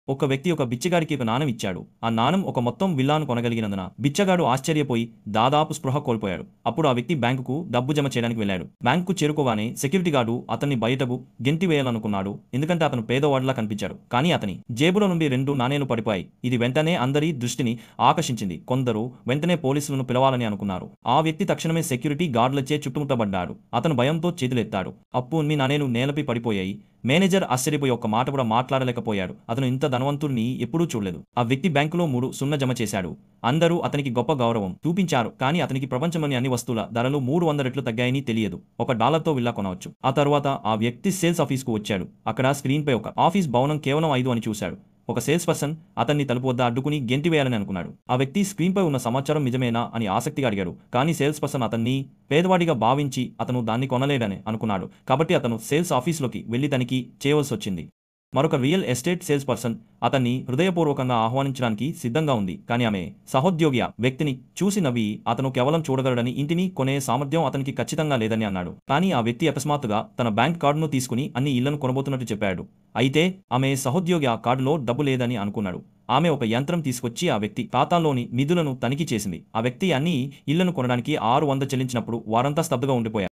ఒక వ్యక్తి ఒక బిచ్చగాడికి ఒక నాణెం ఇచ్చాడు. ఆ నాణెం ఒక మొత్తం విల్లాను కొనగలిగినందున బిచ్చగాడు ఆశ్చర్యపోయి దాదాపు స్పృహ కోల్పోయాడు. అప్పుడు ఆ వ్యక్తి బ్యాంకుకు డబ్బు జమ చేయడానికి వెళ్ళాడు. బ్యాంకుకు చేరుకోగానే సెక్యూరిటీ గార్డు అతన్ని బయటకు గెంటివేయాలనుకున్నాడు. ఎందుకంటే అతను పేదవాడిలా కనిపించాడు. కానీ అతని జేబులో నుండి 2 నాణేలు పడిపోయాయి. ఇది వెంటనే అందరి దృష్టిని ఆకర్షించింది. కొందరు వెంటనే పోలీసులను పిలవాలని అనుకున్నారు. ఆ వ్యక్తి తక్షణమే సెక్యూరిటీ గార్డులచే చుట్టుముట్టబడ్డాడు. అతను భయంతో చేతులెత్తాడు. అప్పు మీ నాణేలు నేలపై పడిపోయాయి. మేనేజర్ ఆశ్చర్యపోయి ఒక్క మాట కూడా మాట్లాడలేకపోయాడు. అతను ఇంత ధనవంతుడిని ఎప్పుడూ చూడలేదు. ఆ వ్యక్తి బ్యాంకులో 3 సున్నా జమ చేశాడు. అందరూ అతనికి గొప్ప గౌరవం చూపించారు. కానీ అతనికి ప్రపంచంలోని అన్ని వస్తువుల ధరలు 300 రెట్లు తగ్గాయని తెలియదు. $1తో విల్లా కొనవచ్చు. ఆ తర్వాత ఆ వ్యక్తి సేల్స్ ఆఫీస్కు వచ్చాడు. అక్కడ స్క్రీన్పై ఒక ఆఫీస్ భవనం కేవలం 5 అని చూశాడు. ఒక సేల్స్ పర్సన్ అతన్ని తలుపు వద్ద అడ్డుకుని గెంటివేయాలని అనుకున్నాడు. ఆ వ్యక్తి స్క్రీన్పై ఉన్న సమాచారం నిజమేనా అని ఆసక్తిగా అడిగాడు. కానీ సేల్స్ పర్సన్ అతన్ని పేదవాడిగా భావించి అతను దాన్ని కొనలేడని అనుకున్నాడు. కాబట్టి అతను సేల్స్ ఆఫీస్లోకి వెళ్లి తనిఖీ చేయవలసి వచ్చింది. మరొక రియల్ ఎస్టేట్ సేల్స్ పర్సన్ అతన్ని హృదయపూర్వకంగా ఆహ్వానించడానికి సిద్ధంగా ఉంది. కానీ ఆమె సహోద్యోగి వ్యక్తిని చూసి నవ్వి అతను కేవలం చూడగలడని, ఇంటిని కొనే సామర్థ్యం అతనికి ఖచ్చితంగా లేదని అన్నాడు. కానీ ఆ వ్యక్తి అకస్మాత్తుగా తన బ్యాంక్ కార్డును తీసుకుని అన్ని ఇళ్లను కొనబోతున్నట్టు చెప్పాడు. అయితే ఆమె సహోద్యోగి ఆ కార్డులో డబ్బు లేదని అనుకున్నాడు. ఆమె ఒక యంత్రం తీసుకొచ్చి ఆ వ్యక్తి ఖాతాలోని నిధులను తనిఖీ చేసింది. ఆ వ్యక్తి అన్ని ఇళ్లను కొనడానికి 600 చెల్లించినప్పుడు వారంతా స్తబ్దుగా ఉండిపోయారు.